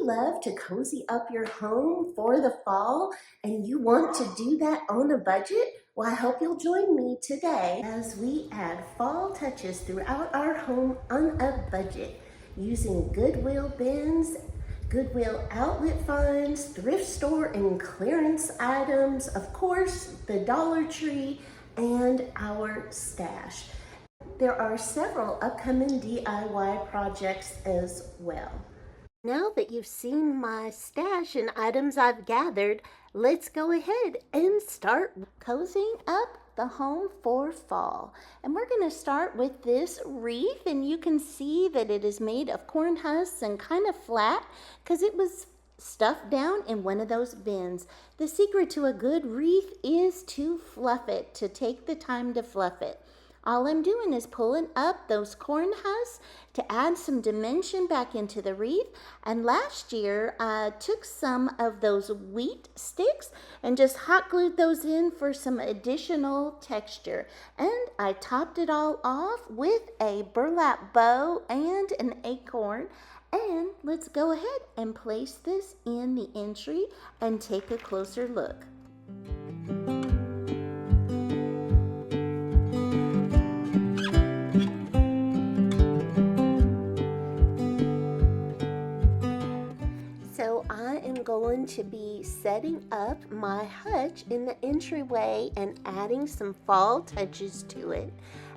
you love to cozy up your home for the fall and you want to do that on a budget? Well, I hope you'll join me today as we add fall touches throughout our home on a budget using Goodwill bins, Goodwill outlet finds, thrift store and clearance items, of course, the Dollar Tree, and our stash. There are several upcoming DIY projects as well. Now that you've seen my stash and items I've gathered, let's go ahead and start cozying up the home for fall. And we're going to start with this wreath, and you can see that it is made of corn husks and kind of flat because it was stuffed down in one of those bins. The secret to a good wreath is to fluff it, to take the time to fluff it. All I'm doing is pulling up those corn husks to add some dimension back into the wreath. And last year, I took some of those wheat sticks and just hot glued those in for some additional texture. And I topped it all off with a burlap bow and an acorn. And let's go ahead and place this in the entry and take a closer look. So I am going to be setting up my hutch in the entryway and adding some fall touches to it.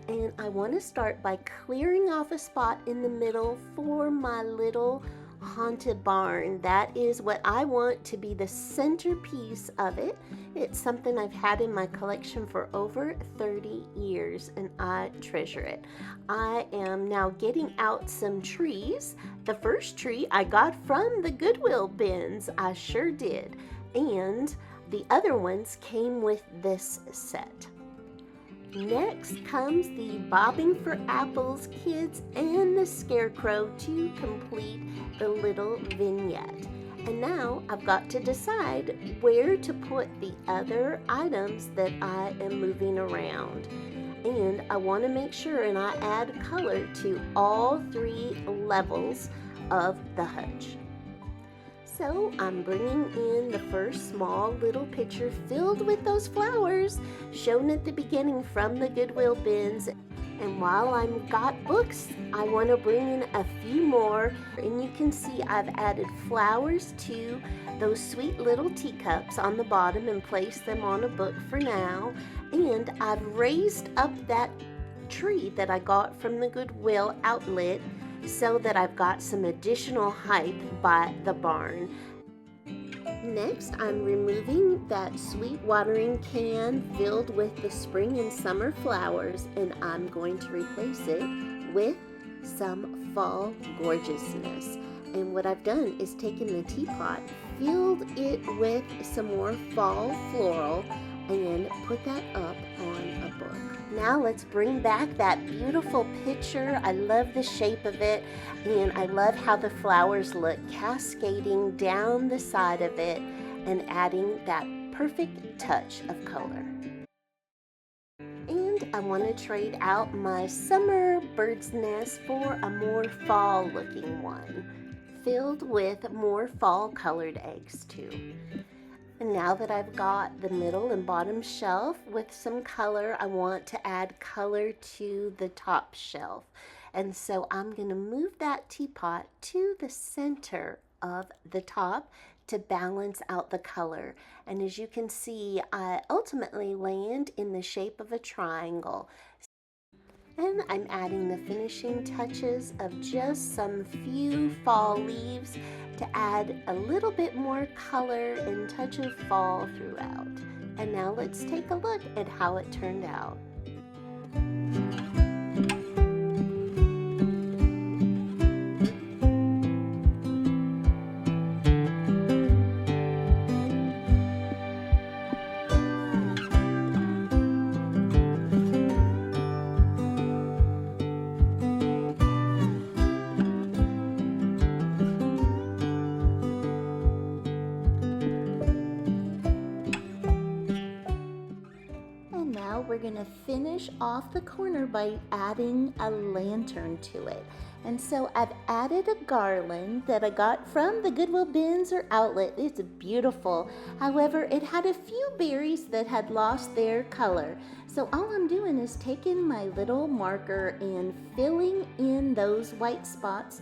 And I want to start by clearing off a spot in the middle for my little haunted barn. That is what I want to be the centerpiece of it. It's something I've had in my collection for over 30 years and I treasure it. I am now getting out some trees. The first tree I got from the Goodwill bins, I sure did. And the other ones came with this set. Next comes the Bobbing for Apples kids and the Scarecrow to complete the little vignette. And now I've got to decide where to put the other items that I am moving around. And I want to make sure and I add color to all three levels of the hutch. So I'm bringing in the first small little pitcher filled with those flowers shown at the beginning from the Goodwill bins. And while I've got books, I want to bring in a few more. And you can see I've added flowers to those sweet little teacups on the bottom and placed them on a book for now. And I've raised up that tree that I got from the Goodwill outlet so that I've got some additional height by the barn. Next, I'm removing that sweet watering can filled with the spring and summer flowers, and I'm going to replace it with some fall gorgeousness. And what I've done is taken the teapot, filled it with some more fall floral, and put that up on a book. Now let's bring back that beautiful picture. I love the shape of it, and I love how the flowers look cascading down the side of it and adding that perfect touch of color. And I want to trade out my summer bird's nest for a more fall looking one, filled with more fall colored eggs too. And now that I've got the middle and bottom shelf with some color, I want to add color to the top shelf. And so I'm going to move that teapot to the center of the top to balance out the color. And as you can see, I ultimately land in the shape of a triangle. And I'm adding the finishing touches of just some few fall leaves to add a little bit more color and touch of fall throughout. And now let's take a look at how it turned out. we're going to finish off the corner by adding a lantern to it. And so I've added a garland that I got from the Goodwill bins or outlet. It's beautiful. However, it had a few berries that had lost their color. So all I'm doing is taking my little marker and filling in those white spots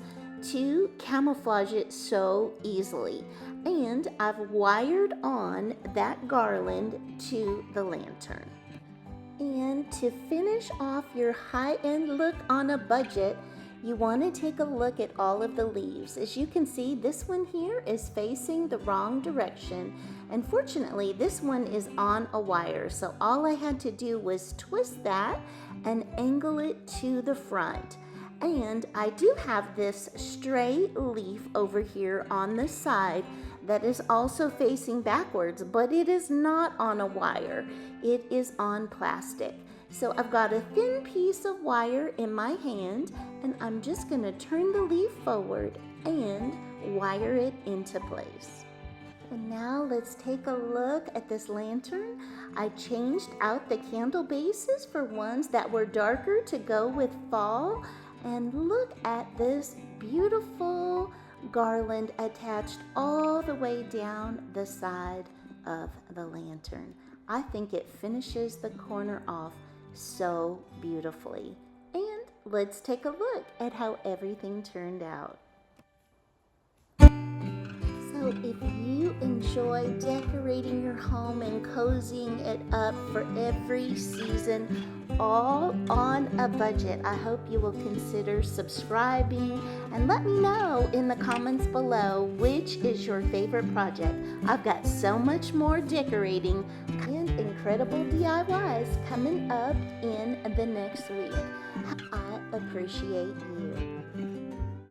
to camouflage it so easily. And I've wired on that garland to the lantern. And to finish off your high-end look on a budget, you want to take a look at all of the leaves. As you can see, this one here is facing the wrong direction. And fortunately, this one is on a wire. So all I had to do was twist that and angle it to the front. And I do have this stray leaf over here on the side that is also facing backwards, but it is not on a wire. It is on plastic. So I've got a thin piece of wire in my hand, and I'm just going to turn the leaf forward and wire it into place. And now let's take a look at this lantern. I changed out the candle bases for ones that were darker to go with fall. And look at this beautiful garland attached all the way down the side of the lantern. I think it finishes the corner off so beautifully. And let's take a look at how everything turned out. So if you enjoy decorating your home and cozying it up for every season, all on a budget, I hope you will consider subscribing and let me know in the comments below which is your favorite project. I've got so much more decorating and incredible DIYs coming up in the next week. I appreciate you.